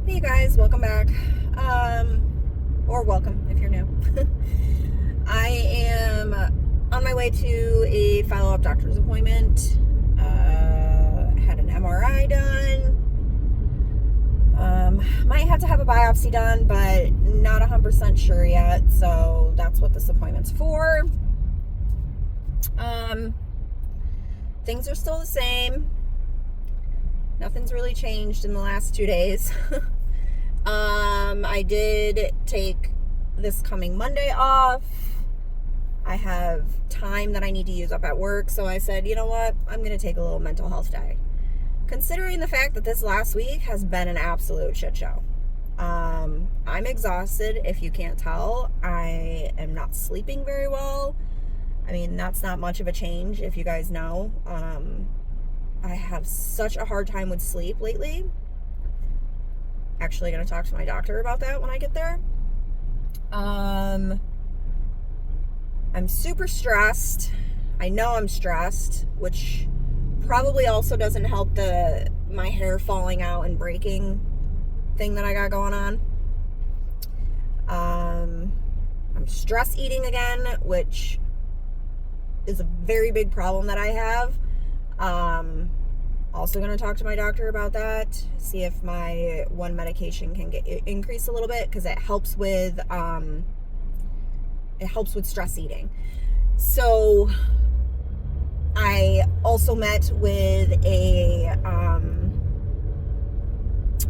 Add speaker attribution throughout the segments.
Speaker 1: Hey guys, welcome back. Or welcome if you're new. I am on my way to a follow-up doctor's appointment. Had an MRI done. Might have to have a biopsy done, but not 100% sure yet. So that's what this appointment's for. Things are still the same. Nothing's really changed in the last 2 days. I did take this coming Monday off. I have time that I need to use up at work, so I said, you know what? I'm going to take a little mental health day. Considering the fact that this last week has been an absolute shit show. I'm exhausted, if you can't tell. I am not sleeping very well. I mean, that's not much of a change, if you guys know. I have such a hard time with sleep lately. Actually going to talk to my doctor about that when I get there. I'm super stressed. I know I'm stressed, which probably also doesn't help my hair falling out and breaking thing that I got going on. I'm stress eating again, which is a very big problem that I have. Also going to talk to my doctor about that, see if my one medication can get increased a little bit, because it helps with stress eating. So I also met with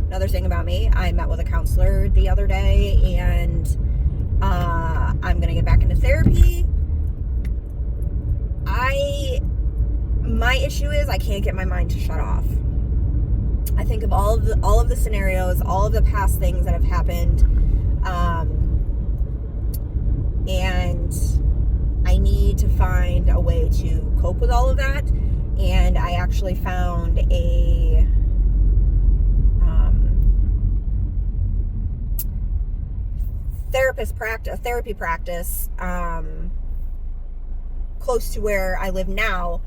Speaker 1: another thing about me. I met with a counselor the other day, and I'm going to get back into therapy. My issue is I can't get my mind to shut off. I think of all of the scenarios, all of the past things that have happened, and I need to find a way to cope with all of that. And I actually found a therapy practice close to where I live now.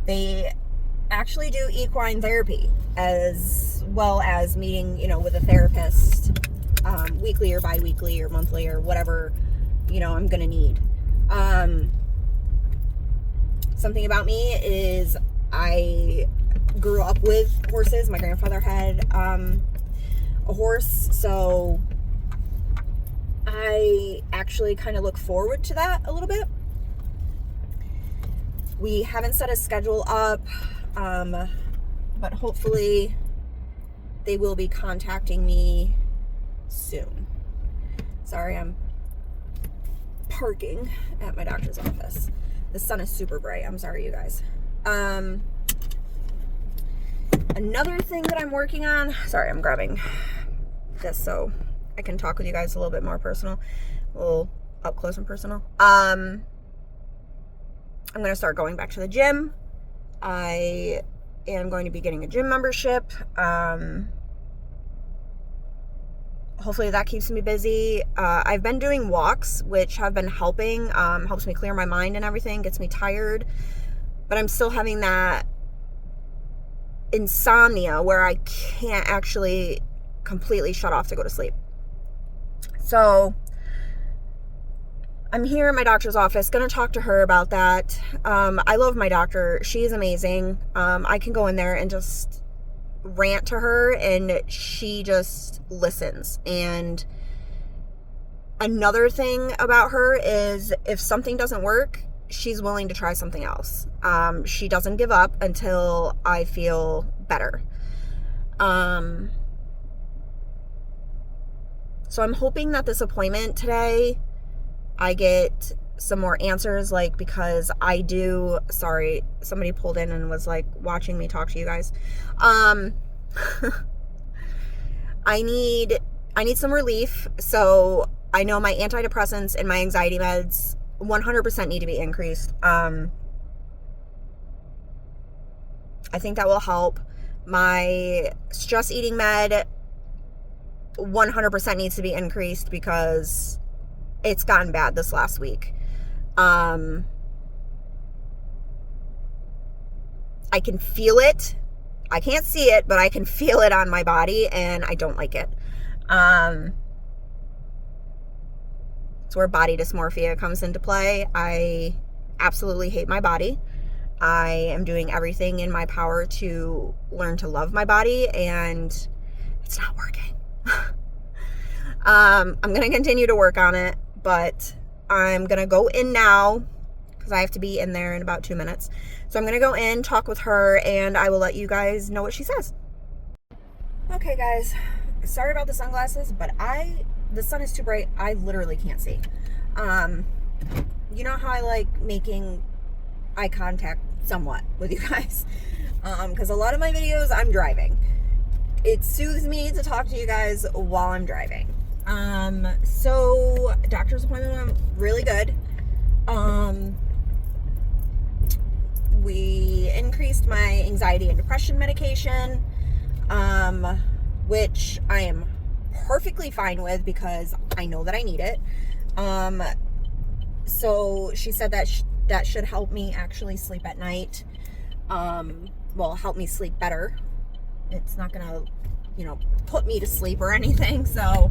Speaker 1: They actually do equine therapy, as well as meeting, with a therapist weekly or bi-weekly or monthly or whatever, I'm going to need. Something about me is I grew up with horses. My grandfather had a horse, so I actually kind of look forward to that a little bit. We haven't set a schedule up, but hopefully they will be contacting me soon. Sorry, I'm parking at my doctor's office. The sun is super bright. I'm sorry, you guys. Another thing that I'm working on, sorry, I'm grabbing this so I can talk with you guys a little bit more personal, a little up close and personal. I'm going to start going back to the gym. I am going to be getting a gym membership. Hopefully that keeps me busy. I've been doing walks, which have been helping. Helps me clear my mind and everything, gets me tired. But I'm still having that insomnia where I can't actually completely shut off to go to sleep. So I'm here at my doctor's office, going to talk to her about that. I love my doctor. She's amazing. I can go in there and just rant to her, and she just listens. And another thing about her is if something doesn't work, she's willing to try something else. She doesn't give up until I feel better. So I'm hoping that this appointment today, I get some more answers, because sorry, somebody pulled in and was watching me talk to you guys. I need some relief. So I know my antidepressants and my anxiety meds 100% need to be increased. I think that will help. My stress eating med 100% needs to be increased because it's gotten bad this last week. I can feel it. I can't see it, but I can feel it on my body, and I don't like it. It's where body dysmorphia comes into play. I absolutely hate my body. I am doing everything in my power to learn to love my body, and it's not working. I'm going to continue to work on it, but I'm going to go in now because I have to be in there in about 2 minutes. So I'm going to go in, talk with her, and I will let you guys know what she says. Okay, guys. Sorry about the sunglasses, but the sun is too bright. I literally can't see. You know how I like making eye contact somewhat with you guys? Because a lot of my videos, I'm driving. It soothes me to talk to you guys while I'm driving. So doctor's appointment went really good. We increased my anxiety and depression medication, which I am perfectly fine with because I know that I need it. So she said that that should help me actually sleep at night. Well, help me sleep better. It's not gonna, put me to sleep or anything. So,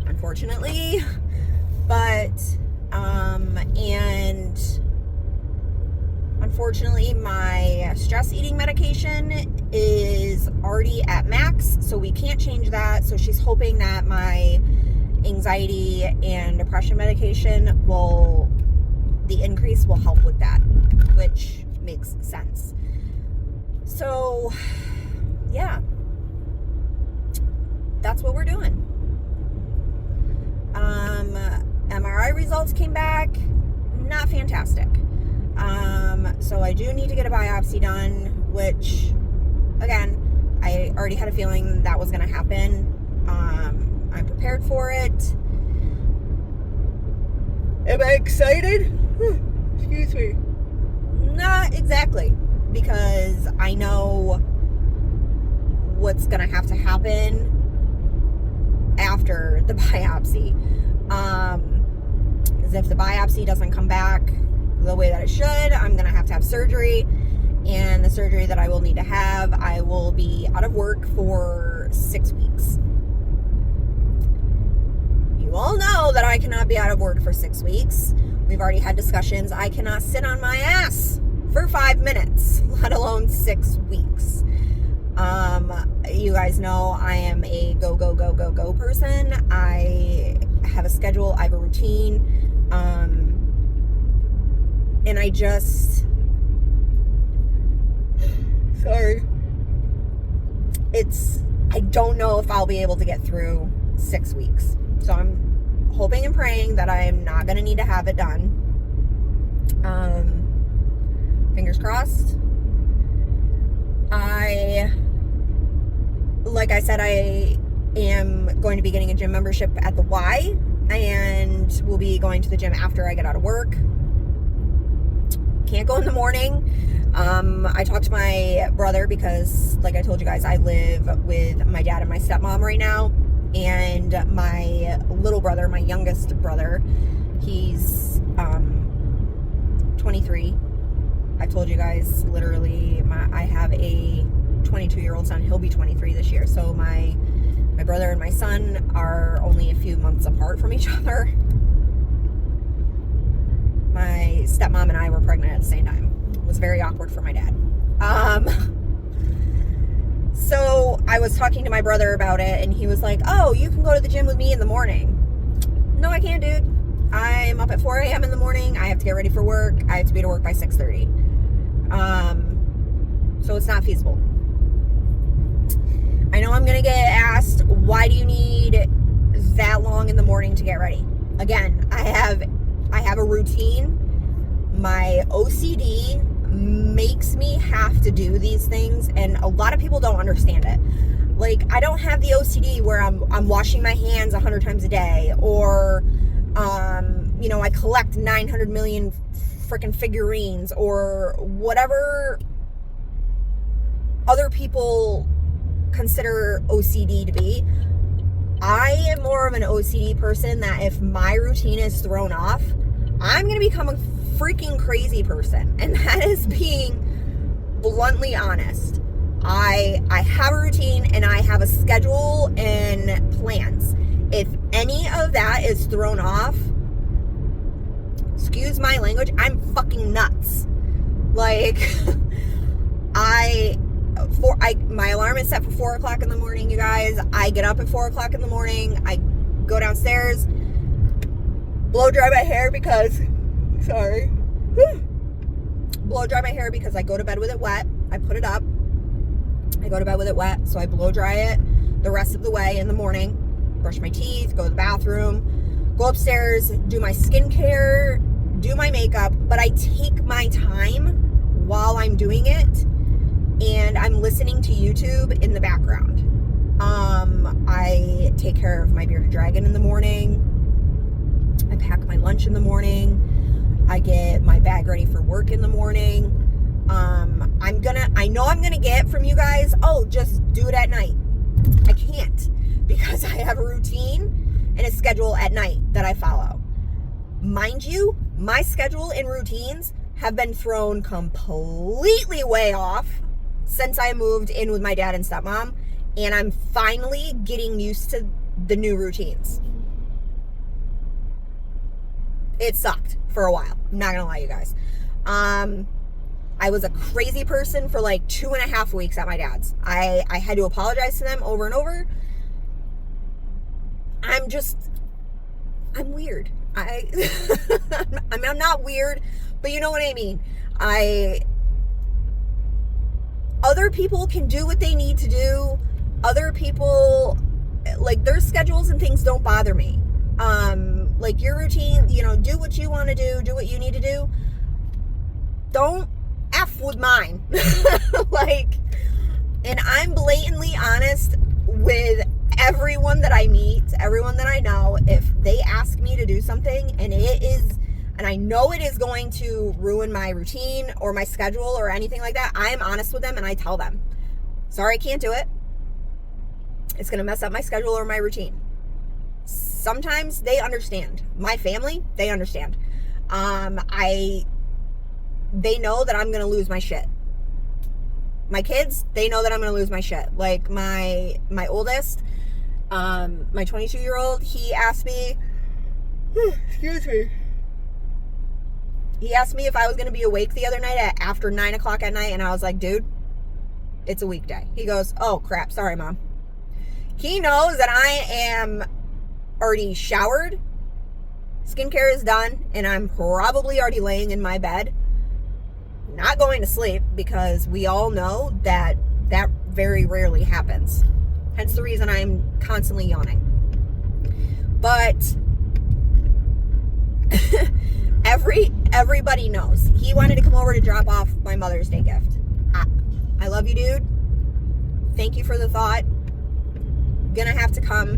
Speaker 1: unfortunately, but, and unfortunately, my stress eating medication is already at max, so we can't change that. So she's hoping that my anxiety and depression medication the increase will help with that, which makes sense. So, yeah, that's what we're doing. MRI results came back, not fantastic. So I do need to get a biopsy done, which, again, I already had a feeling that was going to happen. I'm prepared for it. Am I excited? Excuse me. Not exactly, because I know what's going to have to happen after the biopsy. Because if the biopsy doesn't come back the way that it should, I'm going to have surgery. And the surgery that I will need to have, I will be out of work for 6 weeks. You all know that I cannot be out of work for 6 weeks. We've already had discussions. I cannot sit on my ass for 5 minutes, let alone 6 weeks. You guys know I am a go person. I have a schedule. I have a routine. And I just... Sorry. I don't know if I'll be able to get through 6 weeks. So I'm hoping and praying that I'm not going to need to have it done. Fingers crossed. Like I said, I am going to be getting a gym membership at the Y, and we'll be going to the gym after I get out of work. Can't go in the morning. I talked to my brother because, like I told you guys, I live with my dad and my stepmom right now. And my little brother, my youngest brother, he's 23. I told you guys, literally, I have a 22-year-old son. He'll be 23 this year. So my brother and my son are only a few months apart from each other. My stepmom and I were pregnant at the same time. It was very awkward for my dad. So I was talking to my brother about it, and he was like, oh, you can go to the gym with me in the morning. No, I can't, dude. I'm up at 4 a.m. in the morning. I have to get ready for work. I have to be to work by 6:30. So it's not feasible. I know I'm going to get asked, why do you need that long in the morning to get ready? Again, I have a routine. My OCD makes me have to do these things, and a lot of people don't understand it. Like, I don't have the OCD where I'm washing my hands 100 times a day, or I collect 900 million freaking figurines, or whatever other people consider OCD to be. I am more of an OCD person that if my routine is thrown off, I'm going to become a freaking crazy person. And that is being bluntly honest. I have a routine and I have a schedule and plans. If any of that is thrown off, excuse my language, I'm fucking nuts. Like, my alarm is set for 4 o'clock in the morning, you guys. I get up at 4 o'clock in the morning. I go downstairs, blow dry my hair because, blow dry my hair because I go to bed with it wet. I put it up. I go to bed with it wet, so I blow dry it the rest of the way in the morning. Brush my teeth, go to the bathroom, go upstairs, do my skincare, do my makeup, but I take my time while I'm doing it, and I'm listening to YouTube in the background. I take care of my bearded dragon in the morning. I pack my lunch in the morning. I get my bag ready for work in the morning. I know I'm gonna get from you guys, oh, just do it at night. I can't, because I have a routine and a schedule at night that I follow. Mind you, my schedule and routines have been thrown completely way off since I moved in with my dad and stepmom, and I'm finally getting used to the new routines. It sucked for a while, I'm not gonna lie, you guys. I was a crazy person for like 2.5 weeks at my dad's. I had to apologize to them over and over. I'm weird. I'm not weird, but you know what I mean. Other people can do what they need to do. Other people, like, their schedules and things don't bother me. Like, your routine, do what you want to do what you need to do. Don't F with mine. And I'm blatantly honest with everyone that I meet, everyone that I know. If they ask me to do something and I know it is going to ruin my routine or my schedule or anything like that, I am honest with them and I tell them, sorry, I can't do it. It's going to mess up my schedule or my routine. Sometimes they understand. My family, they understand. They know that I'm going to lose my shit. My kids, they know that I'm going to lose my shit. Like, my oldest, my 22-year-old, he asked me, excuse me. He asked me if I was going to be awake the other night after 9 o'clock at night, and I was like, dude, it's a weekday. He goes, oh, crap, sorry, Mom. He knows that I am already showered, skincare is done, and I'm probably already laying in my bed, not going to sleep, because we all know that very rarely happens. Hence the reason I'm constantly yawning. But everybody knows. He wanted to come over to drop off my Mother's Day gift. I love you, dude. Thank you for the thought. Gonna have to come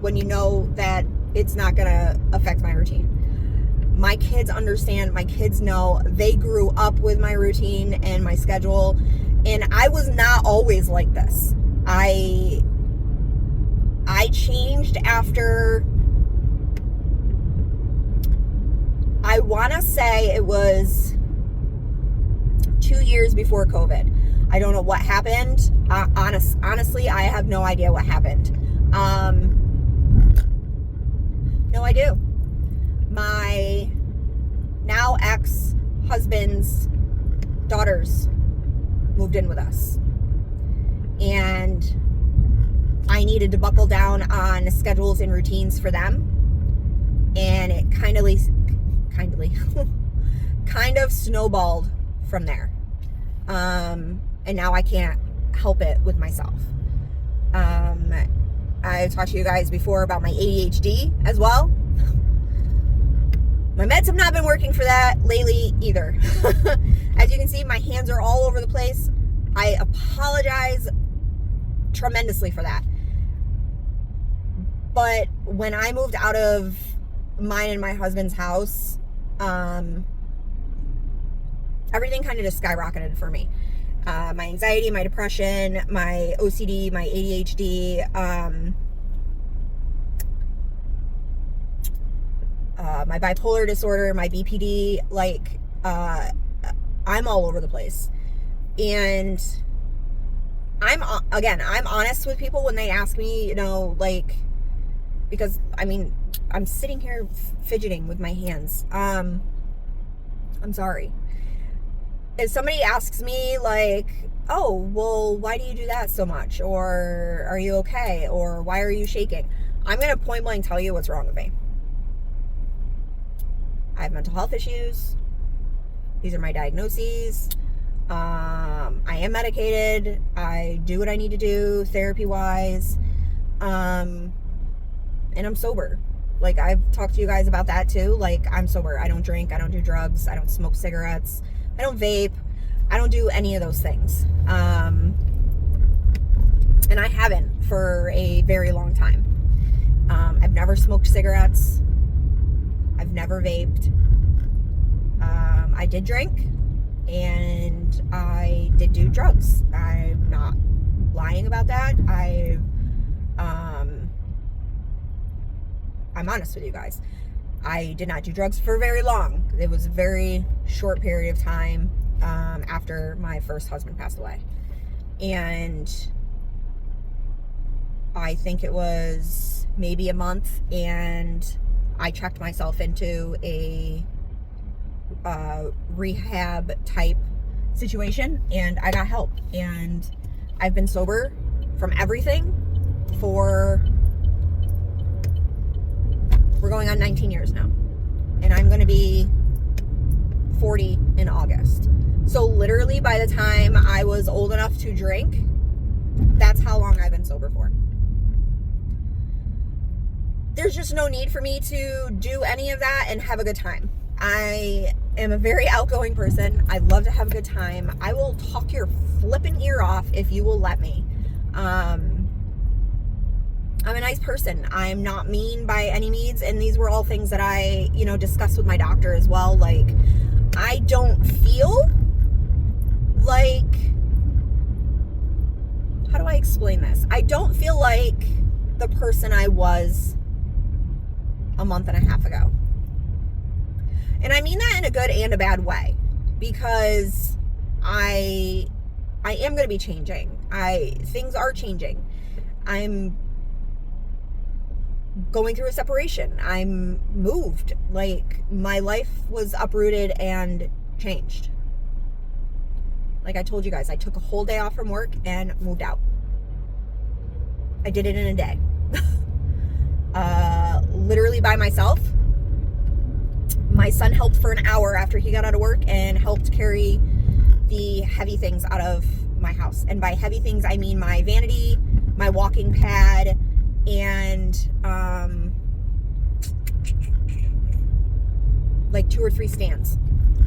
Speaker 1: when you know that it's not gonna affect my routine. My kids understand. My kids know. They grew up with my routine and my schedule, and I was not always like this. I changed after, I want to say it was 2 years before COVID. I don't know what happened. Honestly, I have no idea what happened. No idea. My now ex-husband's daughters moved in with us, and I needed to buckle down on schedules and routines for them, and it kind of snowballed from there. And now I can't help it with myself. I've talked to you guys before about my ADHD as well. My meds have not been working for that lately either. As you can see, my hands are all over the place. I apologize tremendously for that. But when I moved out of mine and my husband's house, everything kind of just skyrocketed for me. My anxiety, my depression, my OCD, my ADHD, my bipolar disorder, my BPD, I'm all over the place. And I'm honest with people when they ask me, like, because I mean, I'm sitting here fidgeting with my hands. I'm sorry. If somebody asks me, like, oh, well, why do you do that so much? Or are you okay? Or why are you shaking? I'm going to point blank tell you what's wrong with me. I have mental health issues. These are my diagnoses. I am medicated. I do what I need to do therapy-wise. And I'm sober. Like, I've talked to you guys about that too. Like, I'm sober. I don't drink. I don't do drugs. I don't smoke cigarettes. I don't vape. I don't do any of those things. And I haven't for a very long time. I've never smoked cigarettes. I've never vaped. I did drink. And I did do drugs. I'm not lying about that. I'm honest with you guys. I did not do drugs for very long. It was a very short period of time after my first husband passed away. And I think it was maybe a month, and I checked myself into a rehab type situation, and I got help. And I've been sober from everything for... we're going on 19 years now. And I'm going to be 40 in August. So literally by the time I was old enough to drink, that's how long I've been sober for. There's just no need for me to do any of that and have a good time. I am a very outgoing person. I love to have a good time. I will talk your flipping ear off if you will let me. I'm a nice person. I'm not mean by any means. And these were all things that I, discussed with my doctor as well. Like, I don't feel like, how do I explain this? I don't feel like the person I was a month and a half ago. And I mean that in a good and a bad way, because I am going to be changing. Things are changing. I'm going through a separation. I'm moved. Like, my life was uprooted and changed. Like I told you guys, I took a whole day off from work and moved out. I did it in a day. Literally by myself. My son helped for an hour after he got out of work and helped carry the heavy things out of my house. And by heavy things, I mean my vanity, my walking pad, and like 2 or 3 stands.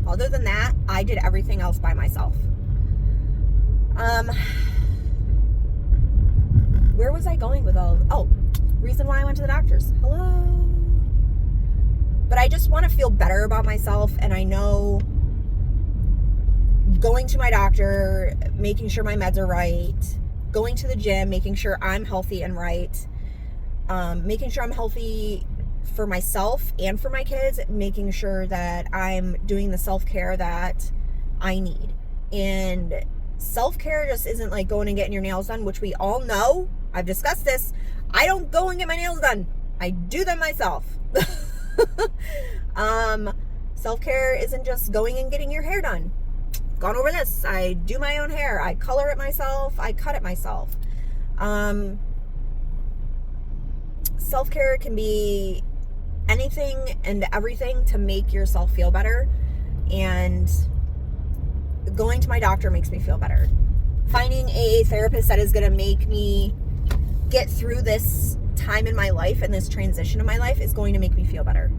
Speaker 1: Other than that, I did everything else by myself. Where was I going with all? Oh, reason why I went to the doctors. Hello. But I just want to feel better about myself, and I know going to my doctor, making sure my meds are right, going to the gym, making sure I'm healthy and right, making sure I'm healthy for myself and for my kids, making sure that I'm doing the self-care that I need. And self-care just isn't like going and getting your nails done, which we all know. I've discussed this. I don't go and get my nails done. I do them myself. Self-care isn't just going and getting your hair done. Gone over this. I do my own hair. I color it myself. I cut it myself. Self-care can be anything and everything to make yourself feel better. And going to my doctor makes me feel better. Finding a therapist that is going to make me get through this time in my life and this transition in my life is going to make me feel better.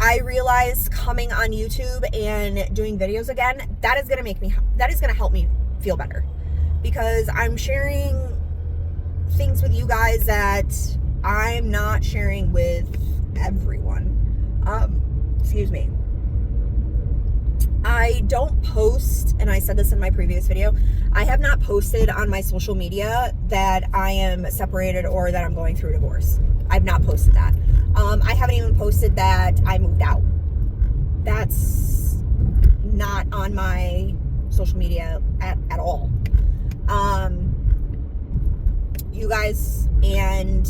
Speaker 1: I realize coming on YouTube and doing videos again, that is going to help me feel better, because I'm sharing things with you guys that I'm not sharing with everyone. Excuse me. I don't post, and I said this in my previous video, I have not posted on my social media that I am separated or that I'm going through a divorce. I've not posted that. I haven't even posted that I moved out. That's not on my social media at all. You guys and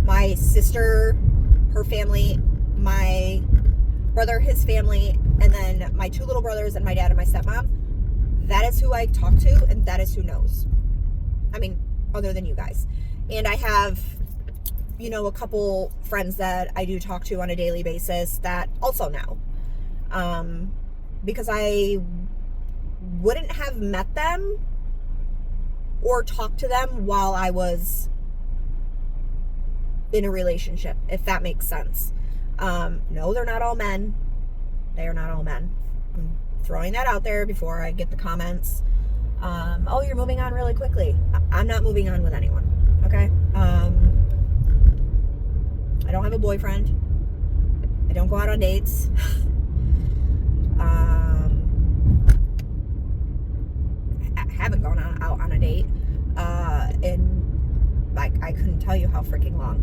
Speaker 1: my sister, her family, my brother, his family, and then my 2 little brothers and my dad and my stepmom, that is who I talk to, and that is who knows. I mean, other than you guys. And I have, you know, a couple friends that I do talk to on a daily basis that also know. Because I wouldn't have met them or talked to them while I was in a relationship, if that makes sense. No, they're not all men. They are not all men. I'm throwing that out there before I get the comments. Oh, you're moving on really quickly. I'm not moving on with anyone, okay? I don't have a boyfriend. I don't go out on dates. I haven't gone out on a date in, like, I couldn't tell you how freaking long.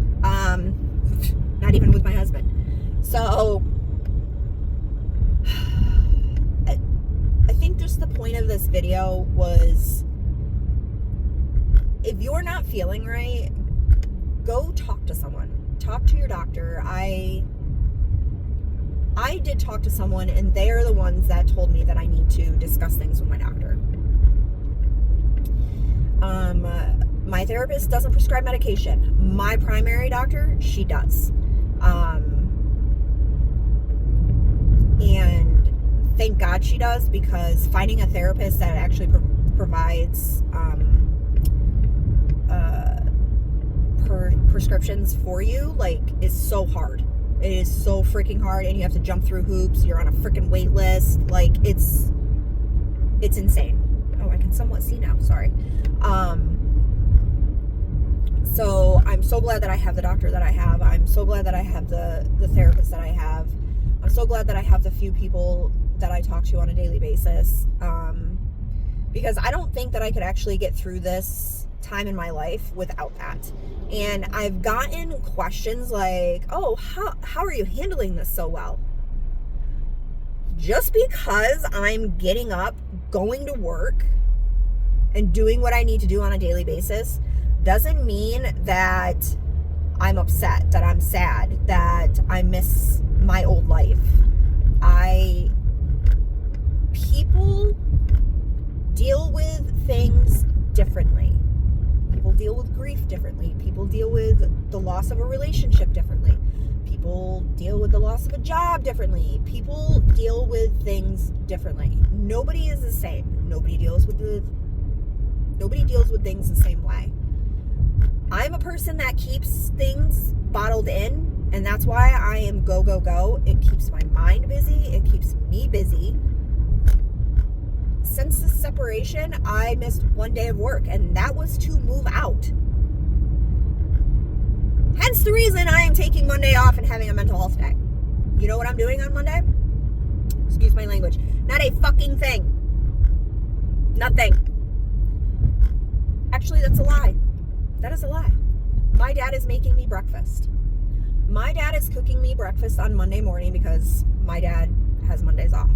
Speaker 1: Not even with my husband. So I think just the point of this video was, if you're not feeling right, go talk to someone. Talk to your doctor. I did talk to someone, and they are the ones that told me that I need to discuss things with my doctor. My therapist doesn't prescribe medication. My primary doctor, she does. And thank God she does, because finding a therapist that actually provides prescriptions for you, like, is so hard. It is so freaking hard, and you have to jump through hoops. You're on a freaking wait list. Like, it's insane. Oh, I can somewhat see now. Sorry. So I'm so glad that I have the doctor that I have. I'm so glad that I have the therapist that I have. I'm so glad that I have the few people that I talk to on a daily basis. Because I don't think that I could actually get through this time in my life without that. And I've gotten questions like, oh, how are you handling this so well? Just because I'm getting up, going to work, and doing what I need to do on a daily basis doesn't mean that I'm upset, that I'm sad, that I miss my old life. People deal with things differently. People deal with grief differently. People deal with the loss of a relationship differently. People deal with the loss of a job differently. People deal with things differently. Nobody is the same. Nobody deals with things the same way. I'm a person that keeps things bottled in, and that's why I am go, go, go. It keeps my mind busy. It keeps me busy. Since the separation, I missed 1 day of work, and that was to move out. Hence the reason I am taking Monday off and having a mental health day. You know what I'm doing on Monday? Excuse my language. Not a fucking thing. Nothing. Actually, that's a lie. That is a lie. My dad is making me breakfast. My dad is cooking me breakfast on Monday morning because my dad has Mondays off.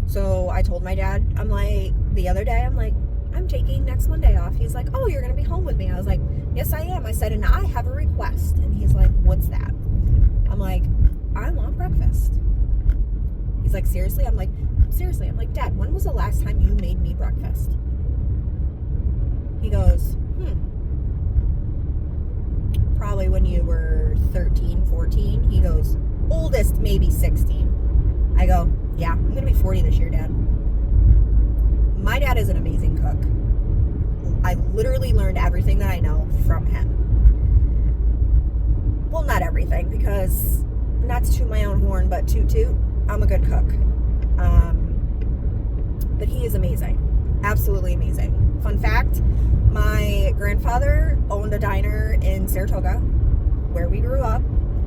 Speaker 1: So I told my dad, I'm like, the other day, I'm like, I'm taking next Monday off. He's like, oh, you're going to be home with me. I was like, yes, I am. I said, and I have a request. And he's like, what's that? I'm like, I want breakfast. He's like, seriously? I'm like, seriously. I'm like, Dad, when was the last time you made me breakfast? He goes, probably when you were 13, 14. He goes, oldest, maybe 16. I go, yeah, I'm going to be 40 this year, Dad. My dad is an amazing cook. I literally learned everything that I know from him. Well, not everything, because not to toot my own horn, but toot, I'm a good cook. But he is amazing. Absolutely amazing. Fun fact, my grandfather owned a diner in Saratoga, where we grew up,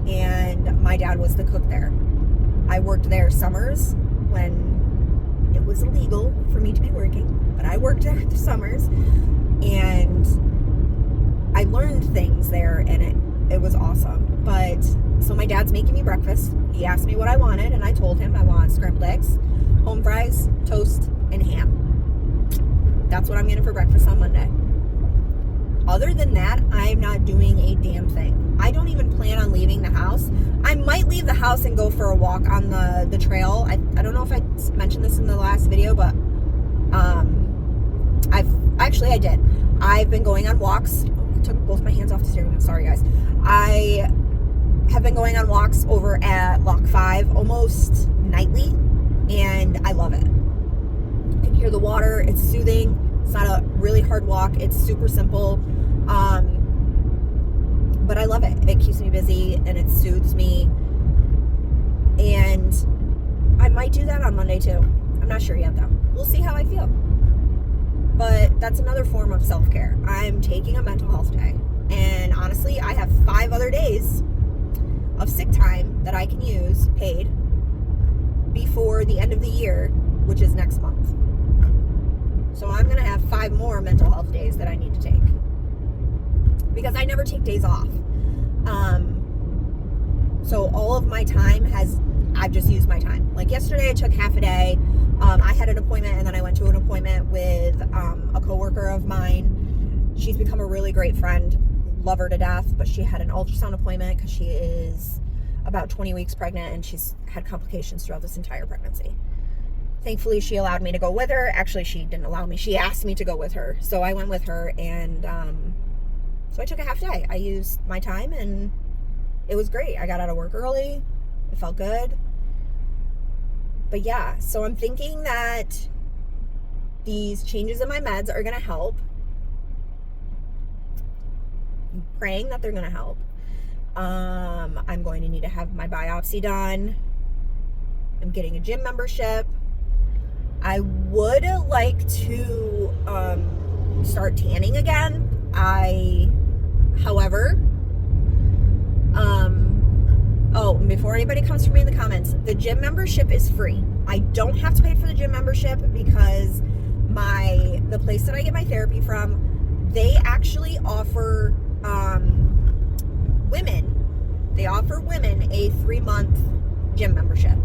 Speaker 1: and my dad was the cook there. I worked there summers when it was illegal for me to be working, but I worked there the summers, and I learned things there, and it was awesome. But so my dad's making me breakfast. He asked me what I wanted, and I told him I want scrambled eggs, home fries, toast, and ham. That's what I'm getting for breakfast on Monday. Other than that, I'm not doing a damn thing. I don't even plan on leaving the house. I might leave the house and go for a walk on the trail. I don't know if I mentioned this in the last video, but I did. I've been going on walks. Oh, I took both my hands off the steering wheel. Sorry, guys. I have been going on walks over at Lock 5 almost nightly, and I love it. You can hear the water. It's soothing. It's not a really hard walk. It's super simple. But I love it. It keeps me busy and it soothes me. And I might do that on Monday too. I'm not sure yet though. We'll see how I feel. But that's another form of self-care. I'm taking a mental health day. And honestly, I have 5 other days of sick time that I can use paid before the end of the year, which is next month. So I'm going to have 5 more mental health days that I need to take. Because I never take days off. So all of my time I've just used my time. Like yesterday I took half a day. I had an appointment and then I went to an appointment with a coworker of mine. She's become a really great friend. Love her to death, but she had an ultrasound appointment because she is about 20 weeks pregnant and she's had complications throughout this entire pregnancy. Thankfully, she allowed me to go with her. Actually, she didn't allow me. She asked me to go with her. So I went with her, and so I took a half day. I used my time, and it was great. I got out of work early. It felt good. But yeah, so I'm thinking that these changes in my meds are going to help. I'm praying that they're going to help. I'm going to need to have my biopsy done. I'm getting a gym membership. I would like to start tanning again. However, before anybody comes for me in the comments, the gym membership is free. I don't have to pay for the gym membership because the place that I get my therapy from, they actually offer women a 3-month gym membership.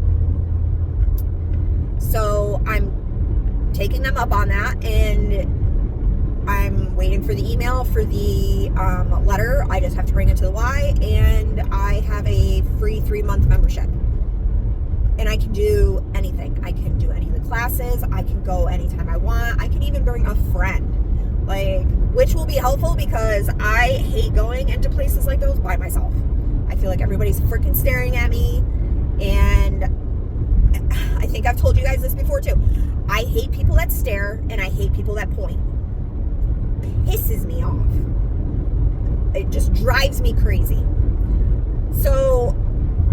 Speaker 1: So I'm taking them up on that, and I'm waiting for the email for the letter. I just have to bring it to the Y, and I have a free 3-month membership. And I can do anything. I can do any of the classes. I can go anytime I want. I can even bring a friend, which will be helpful because I hate going into places like those by myself. I feel like everybody's freaking staring at me, and I think I've told you guys this before too. I hate people that stare, and I hate people that point. Pisses me off. It just drives me crazy. So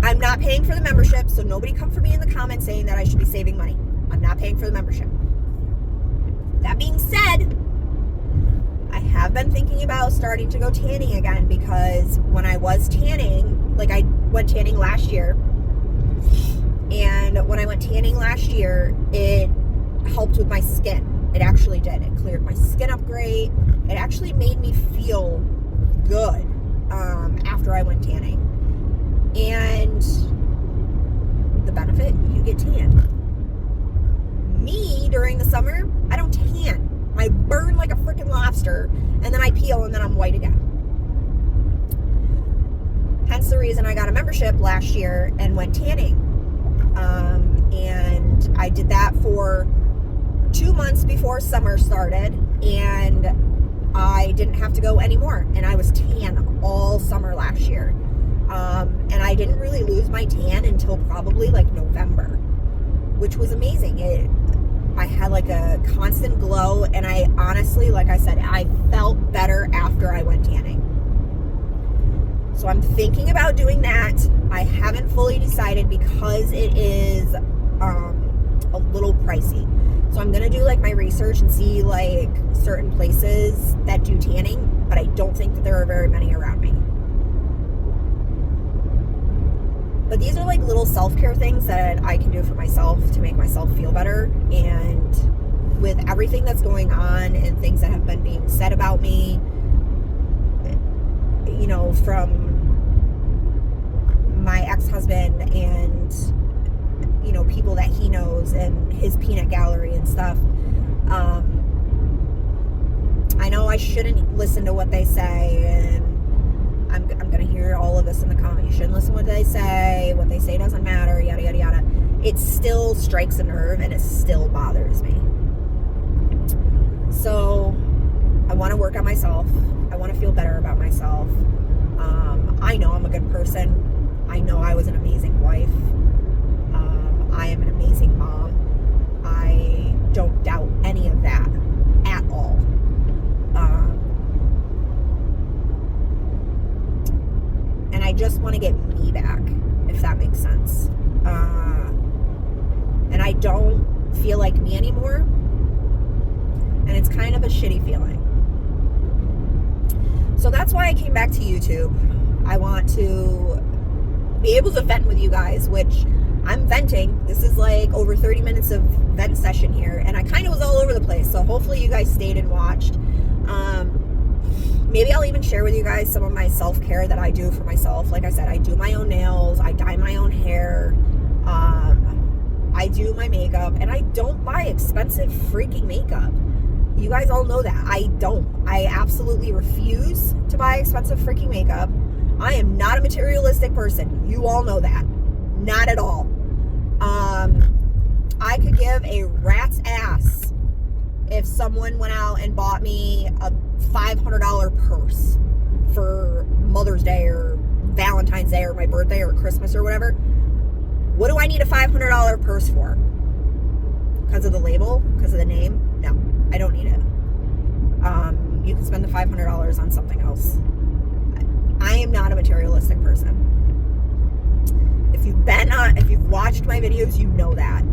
Speaker 1: I'm not paying for the membership, so nobody come for me in the comments saying that I should be saving money. I'm not paying for the membership. That being said, I have been thinking about starting to go tanning again, because when I was tanning, I went tanning last year, and when I went tanning last year, it helped with my skin. It actually did. It cleared my skin up great. It actually made me feel good after I went tanning. And the benefit, you get tan. Me, during the summer, I don't tan. I burn like a freaking lobster, and then I peel, and then I'm white again. Hence the reason I got a membership last year and went tanning. And I did that for 2 months before summer started, and I didn't have to go anymore. And I was tan all summer last year. And I didn't really lose my tan until probably November, which was amazing. I had a constant glow, and I honestly, like I said, I felt better after I went tanning. So I'm thinking about doing that. I haven't fully decided because it is a little pricey. So I'm going to do my research and see certain places that do tanning, but I don't think that there are very many around me. But these are little self-care things that I can do for myself to make myself feel better. And with everything that's going on and things that have been being said about me, from my ex-husband and, people that he knows, and his peanut gallery and stuff. I know I shouldn't listen to what they say, and I'm going to hear all of this in the comments. You shouldn't listen to what they say doesn't matter, yada, yada, yada. It still strikes a nerve, and it still bothers me. So I want to work on myself. I want to feel better about myself. I know I'm a good person. I know I was an amazing wife. I am an amazing mom. I don't doubt any of that at all. And I just want to get me back, if that makes sense. And I don't feel like me anymore. And it's kind of a shitty feeling. So that's why I came back to YouTube. I want to be able to vent with you guys, which I'm venting. This is like over 30 minutes of vent session here, and I kind of was all over the place, so hopefully you guys stayed and watched. Maybe I'll even share with you guys some of my self-care that I do for myself. Like I said, I do my own nails, I dye my own hair, I do my makeup, and I don't buy expensive freaking makeup. You guys all know that. I absolutely refuse to buy expensive freaking makeup. I am not a materialistic person. You all know that. Not at all. I could give a rat's ass if someone went out and bought me a $500 purse for Mother's Day or Valentine's Day or my birthday or Christmas or whatever. What do I need a $500 purse for? Because of the label? Because of the name? No, I don't need it. You can spend the $500 on something else. I am not a materialistic person. If you've watched my videos, you know that.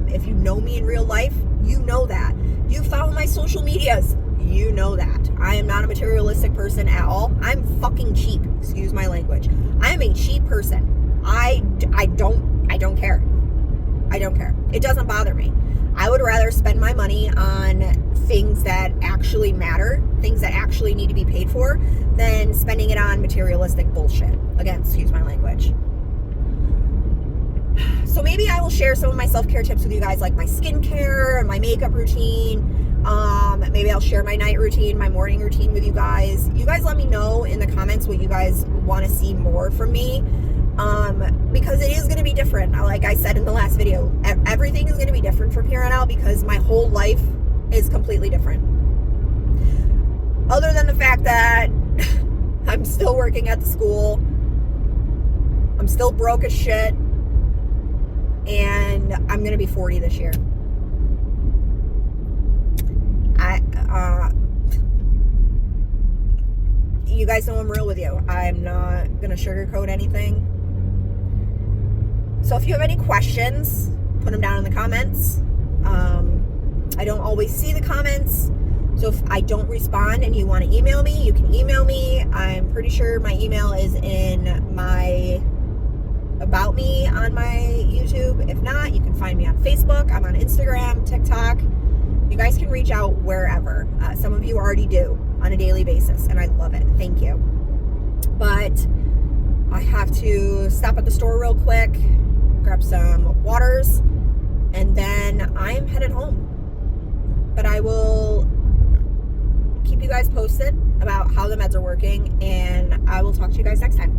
Speaker 1: If you know me in real life, you know that. You follow my social medias, you know that. I am not a materialistic person at all. I'm fucking cheap. Excuse my language. I am a cheap person. I don't care. I don't care. It doesn't bother me. I would rather spend my money on things that actually matter, things that actually need to be paid for, than spending it on materialistic bullshit. Again, excuse my language. So maybe I will share some of my self-care tips with you guys, like my skincare and my makeup routine. Maybe I'll share my night routine, my morning routine with you guys. You guys let me know in the comments what you guys want to see more from me. Because it is going to be different. Like I said in the last video, everything is going to be different from here on out because my whole life is completely different. Other than the fact that I'm still working at the school, I'm still broke as shit, and I'm going to be 40 this year. You guys know I'm real with you. I'm not going to sugarcoat anything. So if you have any questions, put them down in the comments. I don't always see the comments. So if I don't respond and you want to email me, you can email me. I'm pretty sure my email is in my About Me on my YouTube. If not, you can find me on Facebook. I'm on Instagram, TikTok. You guys can reach out wherever. Some of you already do on a daily basis, and I love it. Thank you. But I have to stop at the store real quick, grab some waters, and then I am headed home. But I will keep you guys posted about how the meds are working, and I will talk to you guys next time.